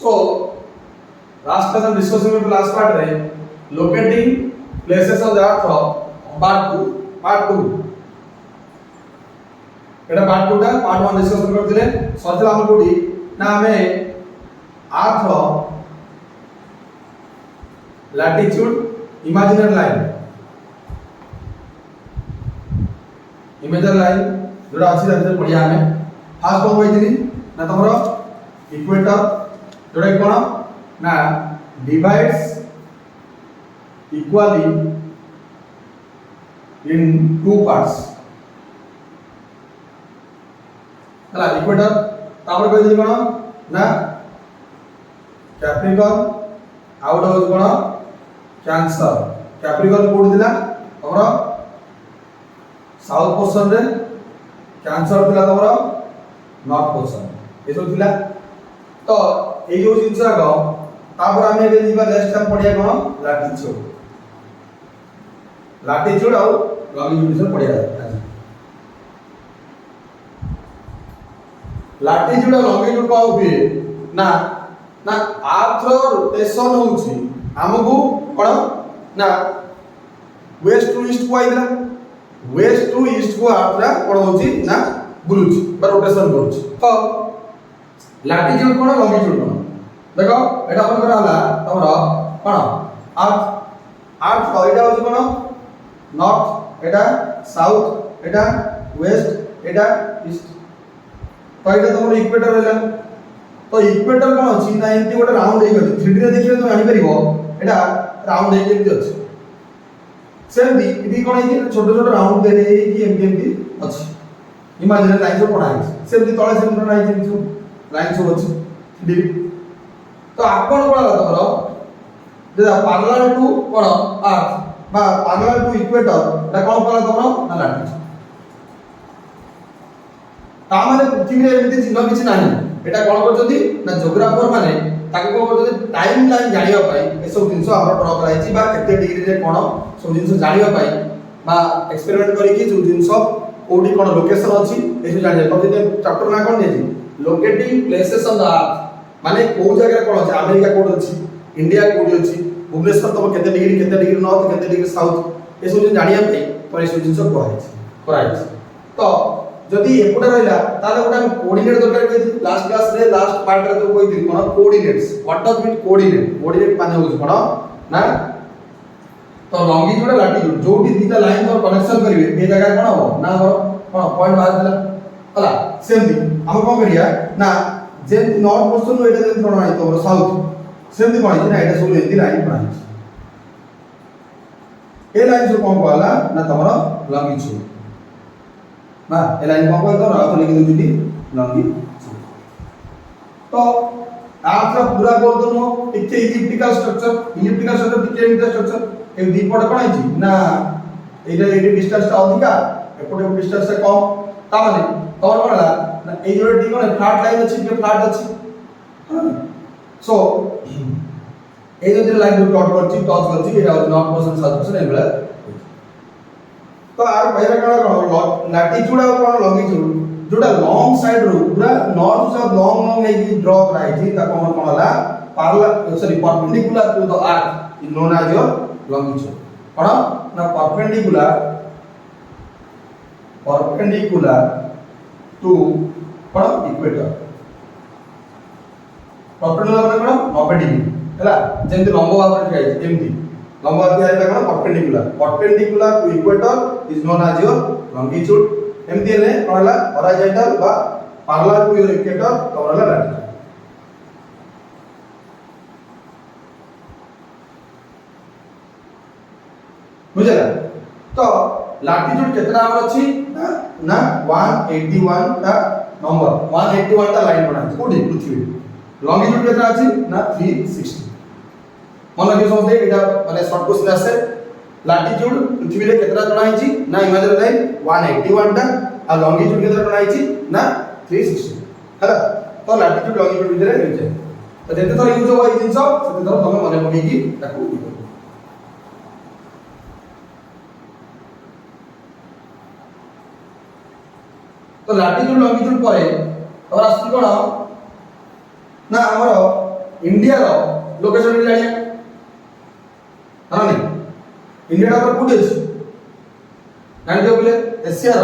So last class discussion with last part रे locating places on the earth part 2 Etah part 2 टा part 1 discussion करथिले सरथिला हम कोडी ना हमें अर्थ रो लैटिट्यूड इमेजिनरी लाइन जोड़ा अछि रहते पढ़िया हमें फास्ट को होइथिली ना तमरो इक्वेटर जोड़ा कोन ना divides equally in two parts हला इक्वेटर तापर कहि दिली कोन ना कैप्रिकॉर्न आउट हो कोन कैंसर कैप्रिकॉर्न कोड दिला हमरो साउथ पोर्शन रे कैंसर दिला तमरो नॉर्थ पोर्शन ए सब दिला तो ए जो जिंस आगो तापर हमें एबे दिबा नेक्स्ट टाइम पढ़िया कोन लैटिट्यूड और लॉन्गिट्यूड से पढ़िया लैटिट्यूड और लॉन्गिट्यूड का हुए ना ना अर्थ रोटेशन होउची हमगु कोन ना वेस्ट टू ईस्ट को आइला वेस्ट टू ईस्ट को अर्थ कोन होउची ना बुलुची बा रोटेशन करूची तो लैटिट्यूड कोन लॉन्गिट्यूड कोन देखो एटा अपन करा हला तमरो कोन अर्थ एटा होची कोन नॉर्थ एटा साउथ एटा वेस्ट एटा ईस्ट तो एटा तमरो इक्वेटर रहला तो इक्वेटर कोन अछि ना एंती गोटे राउंड हेइ गछि 3D रे देखिले तो जानि परिबो एटा राउंड हेइ केति अछि सेमती इदी कोन हेइ छोट छोट राउंड दे हेइ कि एमती अछि इमेजिनरी लाइन सब पढाइ सेमती तळे सेमती लाइन सब लाइन सब अछि 3D तो आपण कोन तमरो जे पैरेलल टू कोन अर्थ बा पैरेलल टू इक्वेटर एटा कोन पला तमरो ना लैटिट्यूड ता माने पृथ्वी रे एमिति चिन्ह किछि नाही एटा कोन करजोदी ना जियोग्राफर माने ताको कोन करजोदी टाइम लाइन जानिबा पई ए सब जिंस हमर ड्रा कराइछि बा केते डिग्री रे कोन सब जिंस जानिबा पई बा एक्सपेरिमेंट करि कि जो जिंस कोडी कोन लोकेशन अछि ए सब जानिबा तो जे चैप्टर ना कोन देछि locating places on the earth माने को जगह कोन अछि अमेरिका कोड अछि इंडिया कोड अछि भुवनेश्वर तब केते डिग्री नॉर्थ केते डिग्री साउथ ए सब जे जानिया पई तो ए सब जिंस कराइछि तो जदि एपुटा रहला ताले गोटा कोऑर्डिनेट दरकार कहि लास्ट क्लास रे लास्ट पार्ट रे तो कहि कोन coordinates what does mean coordinate माने होछ कोन ना तो लॉन्गिट्यूड लैटिट्यूड जोटी दीटा लाइन और कनेक्शन करिवे ए जगह कोन हो ना हो कोन पॉइंट बाहर दिला हला सेमती हम कोन करिया ना जे नॉर्थ पोर्शन एटा जे कोन आइ तो साउथ सेमती कोन ना एटा सब एंती लाइन बनाइ ए लाइन जो कोन वाला ना तमरो लॉन्गिट्यूड ना ए लाइन कोन को तो राउत लिखि दुटी लॉन्गिट्यूड तो अर्थ रा पूरा गोल दोनो टिके इलिप्टिकल स्ट्रक्चर टिके एमिटा स्ट्रक्चर ए दीपट कोन आइछि ना एटा डिस्टेंस ता अधिका एपटे डिस्टेंस से कम ता माने तोर कोनला ना ए जोडे टी कोन फ्लैट लाइन अछि के फ्लैट अछि सो ए जो लाइन डॉट करछि टच करछि एटा नॉट पोर्शन साउथ पोर्शन एबला तो आर पहिला काला कोन लैटिट्यूड और कोन लॉन्गिट्यूड जोटा लॉन्ग साइड रो पूरा नॉर्थ साउथ लॉन्ग नै ड्रा कराइ छी ता कोन कोनला parallel sorry perpendicular to the earth is known as your longitude कोन ना परपेंडिकुलर टू कोन इक्वेटर परपेंडिकुलर माने कोन 90 डिग्री हला जेंति लंब भाବରେ ठिया है एमती लंब भाବରେ ठिया है कोन perpendicular to equator is known as your longitude एमती ने कोनला हॉरिजॉन्टल बा पैरेलल टू योर इक्वेटर कोनला लैटिट्यूड बुझला तो लैटिट्यूड केतना हमर अछि ना 181 ता नंबर 181 ता लाइन बना कोडी पृथ्वी लॉन्गिट्यूड केतना अछि ना 360 मन के समझे एटा माने शॉर्ट क्वेश्चन आसे लैटिट्यूड पृथ्वी रे केतना जणा आइछि ना इमेजिनरी लाइन 181 टा आ लॉन्गिट्यूड केतना जणा आइछि ना 360 हला तो लैटिट्यूड लॉन्गिट्यूड भितरे होई जाय तो जेते थोर यूज होय जिंस सेते थोर तमे मने पकई की ताकू तो लैटिट्यूड लॉन्गिट्यूड परे और आसी कोन ना हमरो इंडिया रो लोकेशन भी जानिया हां नहीं इंडिया रो कोठी अछि जानि दियो बोले एशिया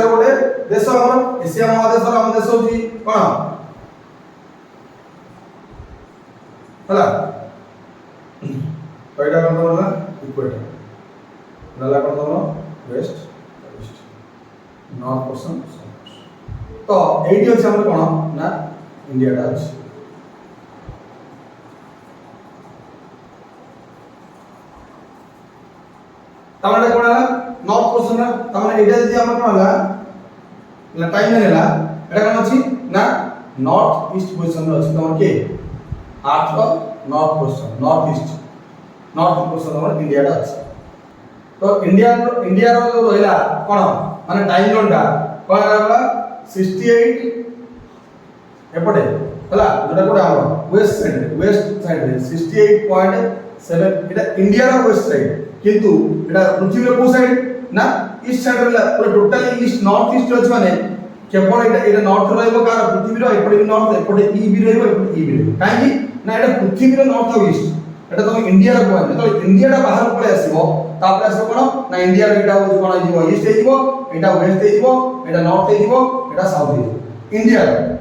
रो गोटे देश हमर एशिया महादेश रो हम देश होची कोन हला पैडा कोन बोलला इक्वेटर नला कोन बोलला वेस्ट ईस्ट नॉर्थ पोर्शन तो एटी अछि हमर कोन ना इंडिया टा अछि तमने कोन हला नॉर्थ पोर्शन ना तमने एटा जदी हमर कोन हला ना टाइम नेला एटा कोन अछि ना नॉर्थ ईस्ट पोर्शन रो अछि तमर के आर्थ रो नॉर्थ पोर्शन नॉर्थ पोर्शन हमर इंडिया टा अछि तो इंडिया रो जो रहला कोन माने टाइम जोन टा कोन रहला 68 एपटे हला जोटा कोडा हम वेस्ट साइड रे 68.7 एटा इंडिया रो वेस्ट साइड किंतु एटा पृथ्वी रो को साइड ना ईस्ट साइड रे पूरा टोटली ईस्ट नॉर्थ ईस्ट अछि माने केवल एटा नॉर्थ रहइबो कार पृथ्वी रो एपटे भी नॉर्थ एपटे ई भी रहइबो एपटे ई भी रहइबो काहे कि ना एटा पृथ्वी रो नॉर्थ और ईस्ट एटा तुम इंडिया रो कहले तो इंडिया टा बाहर पळे आसीबो तापर आसो कोन ना इंडिया रो एटा हो कोन आइबो ईस्ट हेइबो एटा वेस्ट हेइबो एटा नॉर्थ हेइबो एटा साउथ हेइबो इंडिया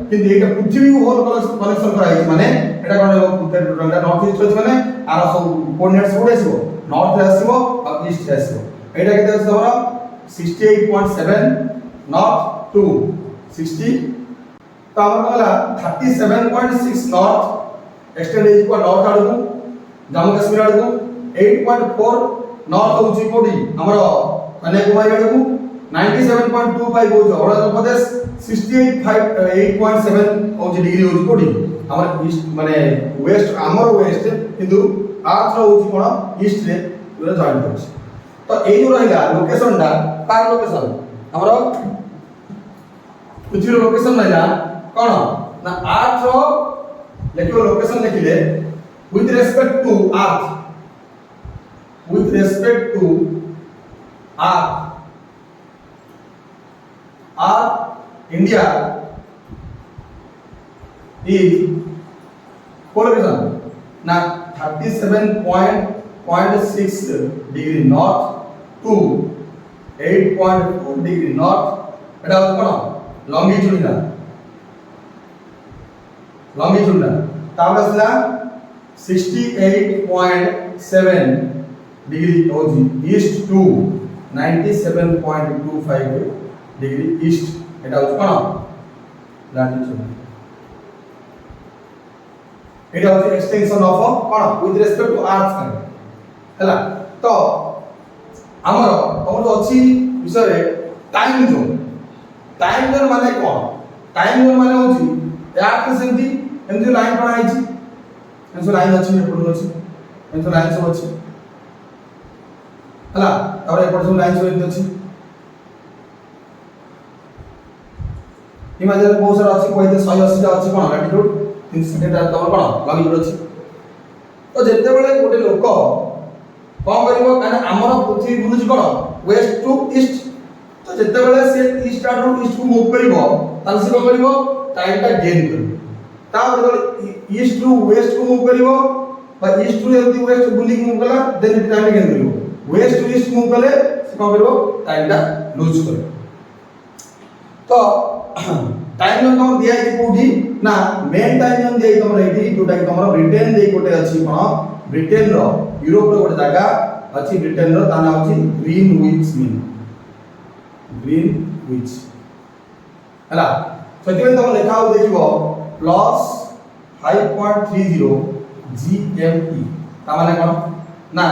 किंतु एटा पृथ्वी होल कनेक्शन कराइ माने एटा कोन पृथ्वी एटा नॉर्थ ईस्ट अछि माने आर सब कोऑर्डिनेट्स कोड आसीबो नॉर्थ रे आसीबो और ईस्ट रे आसीबो एटा केते अछि तमरा 68.7 नॉर्थ टू 60 तो हमर कहला 37.6 नॉर्थ एक्सटेंड हेइबो नॉर्थ आडू जम्मू कश्मीर आडू 8.4 नॉर्थ होची कोडी हमर कन्याकुमारी आडू 97.25 होची अरुणाचल प्रदेश 68.7 होची डिग्री होची कोडी हमर ईस्ट माने वेस्ट हमर वेस्ट किंतु आर्थ होची कोन ईस्ट रे पूरा जॉइन होची तो एई जो रहला लोकेशन दा कार लोकेशन हमर पृथ्वी लोकेशन रहला कोन ना आर्थ रो लेकिन location लिखिले with respect to earth India is location na 37.6 degree north to 8.4 degree north eta kono longitudinal तापर असला 68.7 डिग्री होजी ईस्ट टू 97.25 डिग्री ईस्ट एटा होछ कोन लैटिट्यूड एटा होछ एक्सटेंशन ऑफ कोन विथ रिस्पेक्ट टू अर्थ हला तो हमर तमर जो अछि विषय रे टाइम जोन माने कोन टाइम जोन माने होछि अर्थ सेंती एमती लाइन कोन आइछि एमती लाइन अछि एपड अछि एमती लाइन सब अछि हला और एपड सब लाइन सब एमती अछि हिमालय बहुत सारा अछि कोइ 180 टा अछि कोन लैटिट्यूड 360 टा तमर कोन लॉन्गिट्यूड अछि तो जेते बेले गोटे लोक कोन करिवो काने हमर पृथ्वी बुलुछि कोन वेस्ट टू ईस्ट तो जेते बेले से ईस्ट आडू ईस्ट को मूव करिवो तान से कोन करिवो टाइम टा गेन करिवो तापर ईस्ट टू वेस्ट को मूव करिवो बा ईस्ट टू एमती वेस्ट बुली मूव कला देन टाइम गेन करिवो वेस्ट टू ईस्ट मूव कले से कोन करिवो टाइम टा लूज करिवो तो टाइम जोन तम दिया है कोठी ना मेन टाइम जोन दिया तमर एठी जोटा कि तमर ब्रिटेन दे कोटे अछि कोन ब्रिटेन रो यूरोप रो कोटे जागा अछि ब्रिटेन रो ताना अछि ग्रीनविच हला सतिबे तम लेखा हो देखिबो प्लस 5.30 GME ता माने कोन ना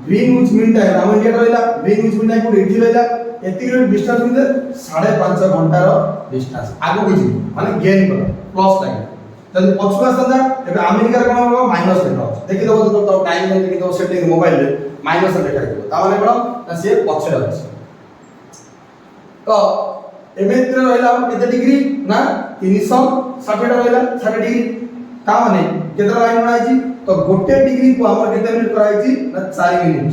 ग्रीनविच मीन टाइम हम इंडिया रहला ग्रीनविच मीन टाइम को एठी रहला एति डिस्टेंस मिले 5.5 घंटा रो डिस्टेंस आगु बुझी माने गेन कर प्लस लाइन जब पछुआ संदा एबे अमेरिका रे कोन हो माइनस लेखा देखि दबो तो टाइम देखि दबो सेटिंग मोबाइल रे माइनस लेखा दिबो ता माने कोन ना से पछरे अछि तो एमेत्र रहला हम केते डिग्री ना 360 रहला 60 डिग्री ता माने केते लाइन बनाइछि तो गोटे डिग्री को हमर केते मिनिट कराइछि ना 4 मिनिट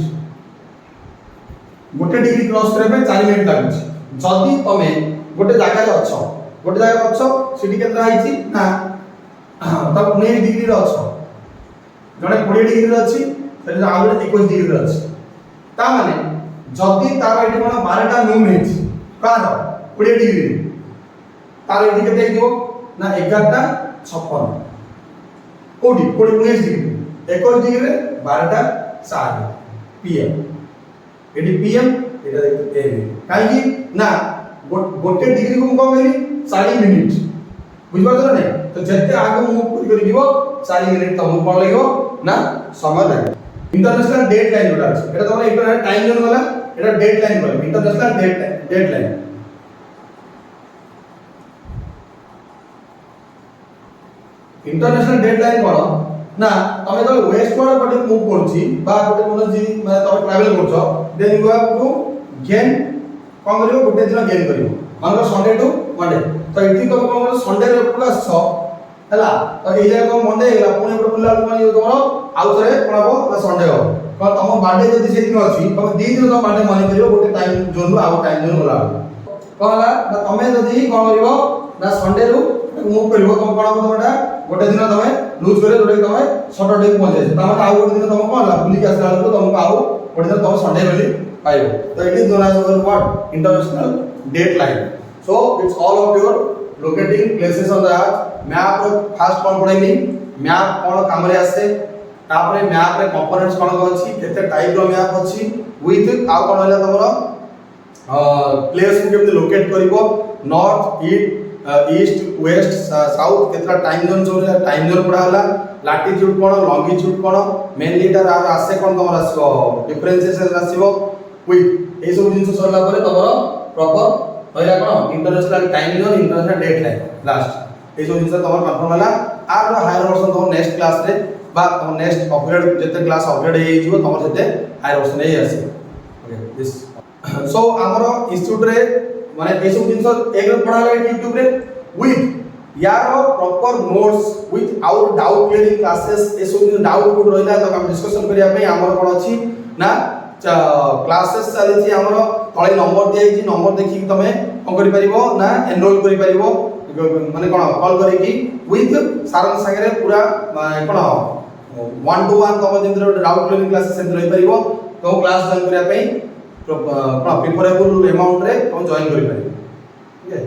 गोटे डिग्री क्रॉस करे पे 4 मिनिट लागुछि जदी तमे गोटे जागा रे अछो गोटे जागा अछो सिटी केते आइछि ना ତ 19 डिग्री रे अछ जणे 20 डिग्री रे अछि सेटा आ 21 डिग्री रे अछि ता माने जदी तार एठी कोन 12टा नून हेछि कार 20 डिग्री रे तार एठी केते हेतिबो ना 11टा 56 कोडी 19 डिग्री 21 डिग्री रे 12टा 4 पीएम एडी पीएम एटा देखते एम काहे कि ना गोटे डिग्री को कम कहली 40 मिनिट बुझ पाछो ना तो जते आगु मूव करि दिबो 40 मिनिट तमु कोन लागो ना समय लागे इंटरनेशनल डेडलाइन जोटा अछि एटा तमने इंटरनेशनल टाइम जोन वाला एटा डेडलाइन बोल इंटरनेशनल डेडलाइन इंटरनेशनल डेडलाइन कोन ना तमे तो वेस्टवर्ड पटे मूव करछि बा गोटे कोन जी माने तमे ट्रैवल करछो then you have to gain कोन करियो गोटे दिन गेन करियो मानलो संडे टू मंडे तो इठी तमे कोन करियो संडे रे पुरा आछो हला तो एई जाय को मंडे हेला पुणी एपटे बुल्ला माने तमरो आउ थरे कोन हो ना संडे हो कोन तम बर्थडे जदी से दिन अछि तमे दी दिन तम बर्थडे माने करियो गोटे टाइम जोन आउ टाइम जोन होला कहला ना तमे जदी कोन करियो ना संडे रु मूव करियो तम कोन हो तमटा गोटे दिन तमे लूज करे जोटे तमे सैटरडे को पहुंचे तमे आउ गोटे दिन तम कोन ला बुली के आसला को तमको आउ गोटे दिन तम संडे बेली पाइबो तो it is known as what international date line so it's all of your locating places on the earth map first कोन पढैनी मैप कोन काम रे आसे तापरे मैप रे कंपोनेंट्स कोन अछि केते टाइप रो मैप अछि विथ आउ कोन होला तमरो प्लेस को केते लोकेट करिवो नॉर्थ ईस्ट वेस्ट साउथ केतरा टाइम जोन पड़ा होला लैटिट्यूड कोन लॉन्गिट्यूड कोन मेनली एटा आसे कोन तमर आसीबो डिफरेंसेस आसीबो विथ ए सब जिंस सरला परे तमरो प्रॉपर होइला कोन international time zone international date line last ए सब जिंस तमर कंफर्म होला आर हायर वर्जन तमर नेक्स्ट क्लास रे बा तमर नेक्स्ट अपग्रेड जते क्लास अपग्रेड हे जिवो तमर जते हायर वर्जन हे आसी ओके दिस सो हमरो इंस्टीट्यूट रे माने ए सब जिंस एक पढ़ा ले YouTube रे विथ यार proper notes with our doubt clearing classes ए सब डाउट कोड रहला तो हम डिस्कशन करिया पे हमर कोन अछि ना क्लासेस चली छी हमर तळे नंबर दियै छी नंबर देखि तमे कोन करि परिबो ना एनरोल करि परिबो माने कोन कॉल करि कि विथ सारन संगे पूरा कोन 1 to 1 तम जिंद्र डाउट क्लियरिंग क्लासेस सेंटर रहि परिबो तो क्लास जॉइन करिया पे प्रिफरेबल अमाउंट रे तुम जॉइन करि परिबो ठीक है।